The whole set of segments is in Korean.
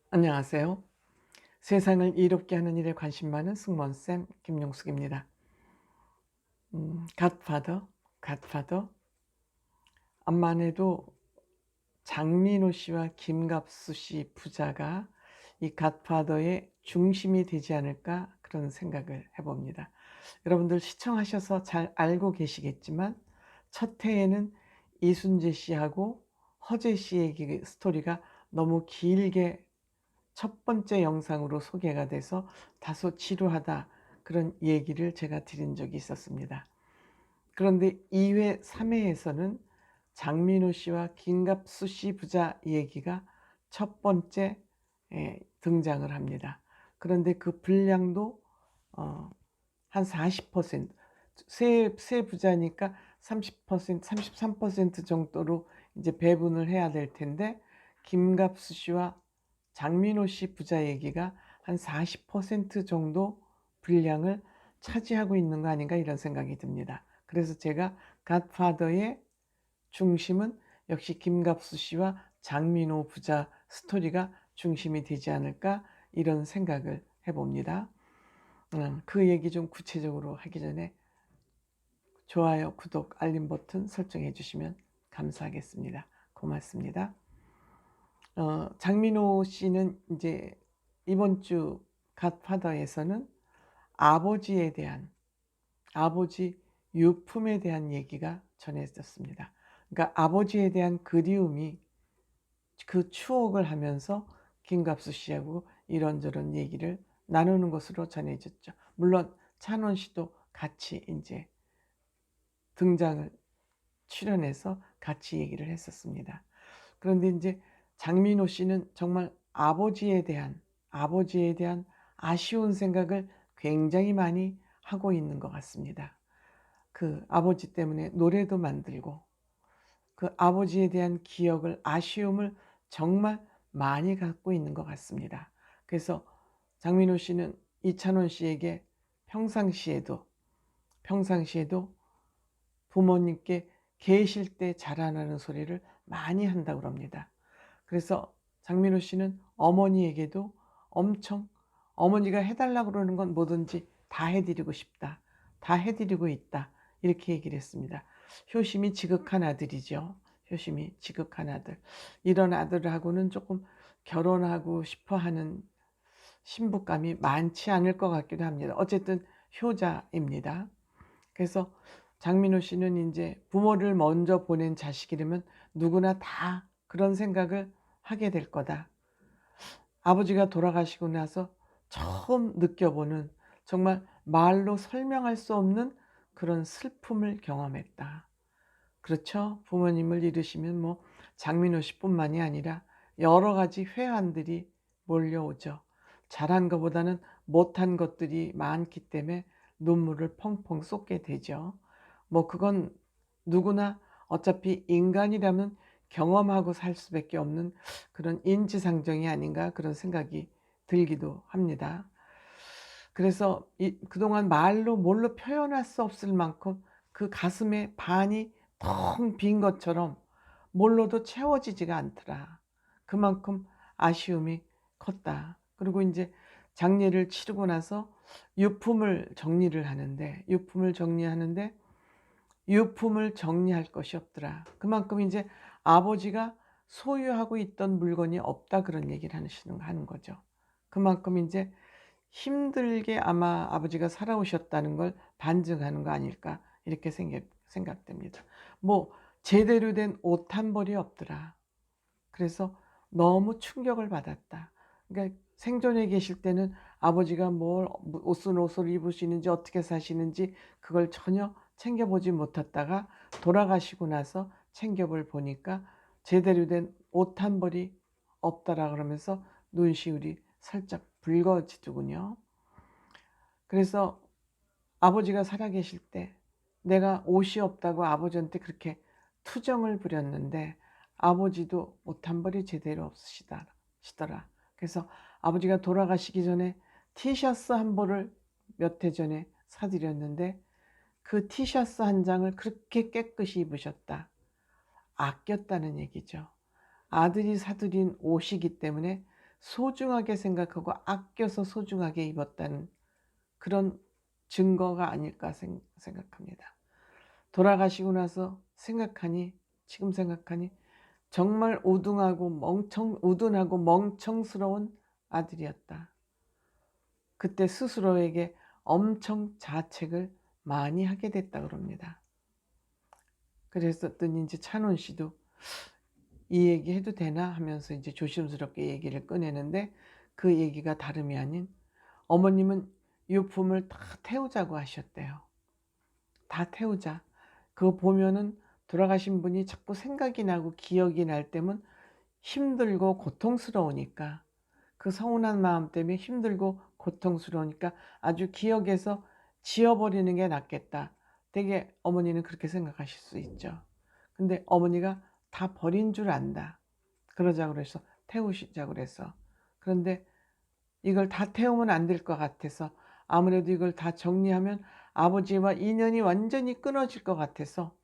안녕하세요. 세상을 이롭게 하는 일에 관심 많은 승무원쌤 김용숙입니다. 갓파더. 암만 해도 장민호 씨와 김갑수 씨 부자가 이 갓파더의 중심이 되지 않을까 그런 생각을 해봅니다. 여러분들 시청하셔서 잘 알고 계시겠지만 첫 회에는 이순재 씨하고 허재 씨의 스토리가 너무 길게 첫 번째 영상으로 소개가 돼서 다소 지루하다 그런 얘기를 제가 드린 적이 있었습니다. 그런데 2회, 3회에서는 장민호 씨와 김갑수 씨 부자 얘기가 첫 번째 등장을 합니다. 그런데 그 분량도 한 40%, 세 부자니까 30%, 33% 정도로 이제 배분을 해야 될 텐데 김갑수 씨와 장민호 씨 부자 얘기가 한 40% 정도 분량을 차지하고 있는 거 아닌가 이런 생각이 듭니다. 그래서 제가 갓파더의 중심은 역시 김갑수 씨와 장민호 부자 스토리가 중심이 되지 않을까 이런 생각을 해봅니다. 그 얘기 좀 구체적으로 하기 전에 좋아요, 구독, 알림 버튼 설정해 주시면 감사하겠습니다. 고맙습니다. 장민호 씨는 이제 이번 주 갓파더에서는 아버지에 대한, 아버지 유품에 대한 얘기가 전해졌습니다. 그러니까 아버지에 대한 그리움이 그 추억을 하면서 김갑수 씨하고 이런저런 얘기를 나누는 것으로 전해졌죠. 물론 찬원 씨도 같이 이제 등장을 출연해서 같이 얘기를 했었습니다. 그런데 이제 장민호 씨는 정말 아버지에 대한 아쉬운 생각을 굉장히 많이 하고 있는 것 같습니다. 그 아버지 때문에 노래도 만들고 그 아버지에 대한 기억을, 아쉬움을 정말 많이 갖고 있는 것 같습니다. 그래서 장민호 씨는 이찬원 씨에게 평상시에도 부모님께 계실 때 자라나는 소리를 많이 한다고 합니다. 그래서 장민호 씨는 어머니에게도 엄청 어머니가 해달라고 그러는 건 뭐든지 다 해드리고 싶다. 다 해드리고 있다. 이렇게 얘기를 했습니다. 효심이 지극한 아들이죠. 효심이 지극한 아들. 이런 아들하고는 조금 결혼하고 싶어 하는 신부감이 많지 않을 것 같기도 합니다. 어쨌든 효자입니다. 그래서 장민호 씨는 이제 부모를 먼저 보낸 자식이라면 누구나 다 그런 생각을 하게 될 거다. 아버지가 돌아가시고 나서 처음 느껴보는 정말 말로 설명할 수 없는 그런 슬픔을 경험했다. 그렇죠? 부모님을 잃으시면 뭐 장민호 씨뿐만이 아니라 여러 가지 회한들이 몰려오죠. 잘한 것보다는 못한 것들이 많기 때문에 눈물을 펑펑 쏟게 되죠. 뭐 그건 누구나 어차피 인간이라면 경험하고 살 수밖에 없는 그런 인지상정이 아닌가 그런 생각이 들기도 합니다. 그래서 그동안 뭘로 표현할 수 없을 만큼 그 가슴에 반이 텅 빈 것처럼 뭘로도 채워지지가 않더라. 그만큼 아쉬움이 컸다. 그리고 이제 장례를 치르고 나서 유품을 정리할 것이 없더라. 그만큼 이제 아버지가 소유하고 있던 물건이 없다 그런 얘기를 하는 거죠. 그만큼 이제 힘들게 아마 아버지가 살아오셨다는 걸 반증하는 거 아닐까 이렇게 생각됩니다. 뭐 제대로 된 옷 한 벌이 없더라. 그래서 너무 충격을 받았다. 그러니까 생존해 계실 때는 아버지가 무슨 옷을 입으시는지 어떻게 사시는지 그걸 전혀 챙겨보지 못했다가 돌아가시고 나서 챙겨볼 보니까 제대로 된 옷 한 벌이 없다라 그러면서 눈시울이 살짝 붉어지더군요. 그래서 아버지가 살아계실 때 내가 옷이 없다고 아버지한테 그렇게 투정을 부렸는데 아버지도 옷 한 벌이 제대로 없으시더라. 그래서 아버지가 돌아가시기 전에 티셔츠 한 벌을 몇 해 전에 사드렸는데 그 티셔츠 한 장을 그렇게 깨끗이 입으셨다. 아꼈다는 얘기죠. 아들이 사들인 옷이기 때문에 소중하게 생각하고 아껴서 소중하게 입었다는 그런 증거가 아닐까 생각합니다. 돌아가시고 나서 지금 생각하니 정말 우둔하고 멍청스러운 아들이었다. 그때 스스로에게 엄청 자책을 많이 하게 됐다 그럽니다. 그랬었더니 이제 찬원 씨도 이 얘기 해도 되나 하면서 이제 조심스럽게 얘기를 꺼내는데, 그 얘기가 다름이 아닌 어머님은 유품을 다 태우자고 하셨대요. 다 태우자. 그거 보면은 돌아가신 분이 자꾸 생각이 나고 기억이 날 때면 힘들고 고통스러우니까, 그 서운한 마음 때문에 힘들고 고통스러우니까 아주 기억에서 지워버리는 게 낫겠다. 되게 어머니는 그렇게 생각하실 수 있죠. 근데 어머니가 다 버린 줄 안다. 그러자 그래서 태우시자 그래서. 그런데 이걸 다 태우면 안 될 것 같아서, 아무래도 이걸 다 정리하면 아버지와 인연이 완전히 끊어질 것 같아서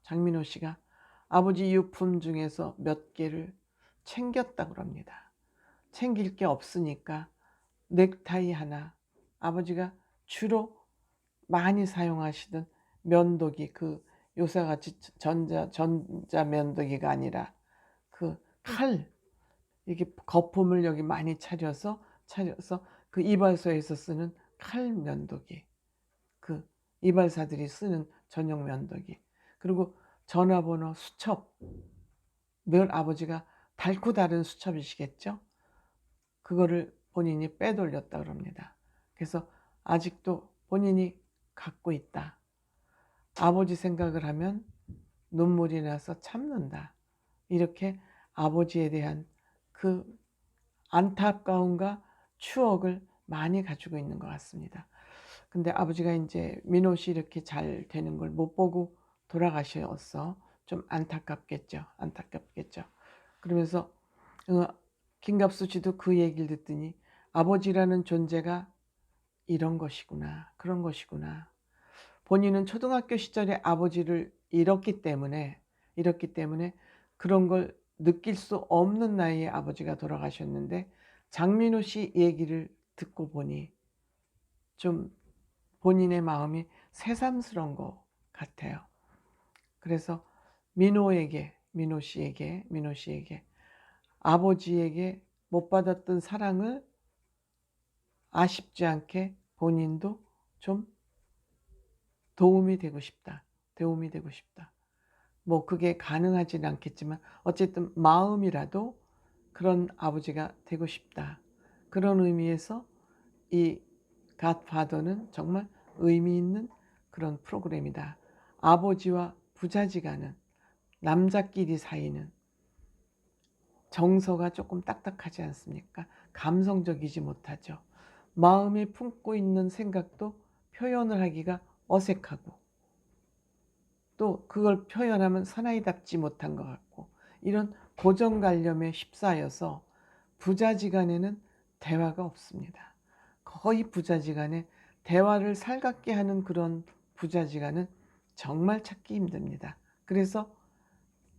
장민호 씨가 아버지 유품 중에서 몇 개를 챙겼다고 합니다. 챙길 게 없으니까 넥타이 하나, 아버지가 주로 많이 사용하시던 면도기, 그 요새같이 전자 면도기가 아니라 그 칼, 이게 거품을 여기 많이 차려서 그 이발소에서 쓰는 칼 면도기, 그 이발사들이 쓰는 전용 면도기, 그리고 전화번호 수첩, 늘 아버지가 닳고 다른 수첩이시겠죠. 그거를 본인이 빼돌렸다 그럽니다. 그래서 아직도 본인이 갖고 있다. 아버지 생각을 하면 눈물이 나서 참는다. 이렇게 아버지에 대한 그 안타까움과 추억을 많이 가지고 있는 것 같습니다. 근데 아버지가 이제 민호 씨 이렇게 잘 되는 걸 못 보고 돌아가셔서 좀 안타깝겠죠. 그러면서 김갑수 씨도 그 얘기를 듣더니 아버지라는 존재가 이런 것이구나, 그런 것이구나. 본인은 초등학교 시절에 아버지를 잃었기 때문에 그런 걸 느낄 수 없는 나이에 아버지가 돌아가셨는데, 장민호 씨 얘기를 듣고 보니 좀 본인의 마음이 새삼스러운 것 같아요. 그래서 민호 씨에게 아버지에게 못 받았던 사랑을 아쉽지 않게 본인도 좀 도움이 되고 싶다. 뭐 그게 가능하진 않겠지만 어쨌든 마음이라도 그런 아버지가 되고 싶다. 그런 의미에서 이 갓파더는 정말 의미 있는 그런 프로그램이다. 아버지와 부자지간은, 남자끼리 사이는 정서가 조금 딱딱하지 않습니까? 감성적이지 못하죠. 마음에 품고 있는 생각도 표현을 하기가 어색하고, 또 그걸 표현하면 사나이답지 못한 것 같고, 이런 고정관념에 휩싸여서 부자지간에는 대화가 없습니다. 거의 부자지간에 대화를 살갑게 하는 그런 부자지간은 정말 찾기 힘듭니다. 그래서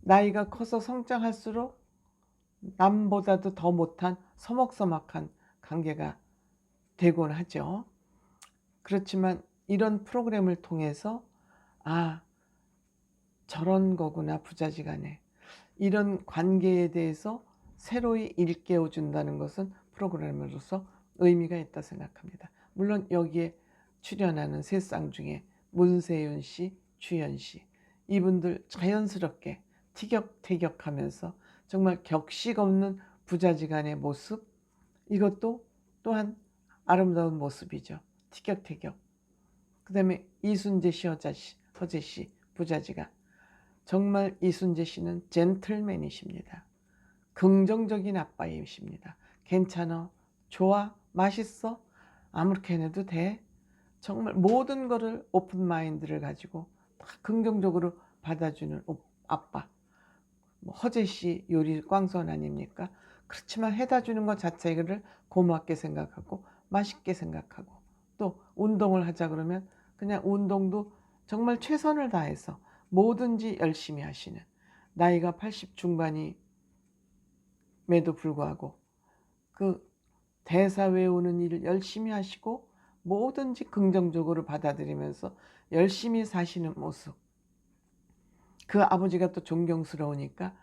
나이가 커서 성장할수록 남보다도 더 못한 서먹서먹한 관계가 되곤 하죠. 그렇지만 이런 프로그램을 통해서 저런 거구나, 부자지간에 이런 관계에 대해서 새로이 일깨워 준다는 것은 프로그램으로서 의미가 있다 생각합니다. 물론 여기에 출연하는 세 쌍 중에 문세윤 씨, 주연 씨, 이분들 자연스럽게 티격태격하면서 정말 격식 없는 부자지간의 모습, 이것도 또한 아름다운 모습이죠. 티격태격. 그 다음에 이순재 씨, 허재 씨, 부자지간. 정말 이순재 씨는 젠틀맨이십니다. 긍정적인 아빠이십니다. 괜찮아, 좋아, 맛있어, 아무렇게 해도 돼. 정말 모든 거를 오픈 마인드를 가지고 다 긍정적으로 받아주는 아빠. 허재 씨 요리 꽝손 아닙니까? 그렇지만 해다 주는 것 자체를 고맙게 생각하고 맛있게 생각하고, 또 운동을 하자 그러면 그냥 운동도 정말 최선을 다해서 뭐든지 열심히 하시는, 나이가 80 중반이 불구하고 그 대사 외우는 일을 열심히 하시고 뭐든지 긍정적으로 받아들이면서 열심히 사시는 모습, 그 아버지가 또 존경스러우니까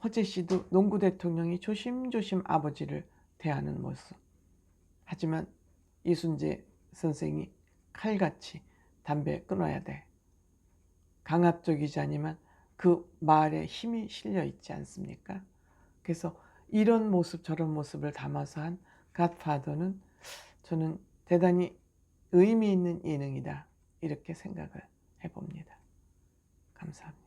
허재 씨도 농구 대통령이 조심조심 아버지를 대하는 모습. 하지만 이순재 선생이 칼같이 담배 끊어야 돼. 강압적이자니만 그 말에 힘이 실려 있지 않습니까? 그래서 이런 모습 저런 모습을 담아서 한 갓파더는 저는 대단히 의미 있는 예능이다, 이렇게 생각을 해봅니다. 감사합니다.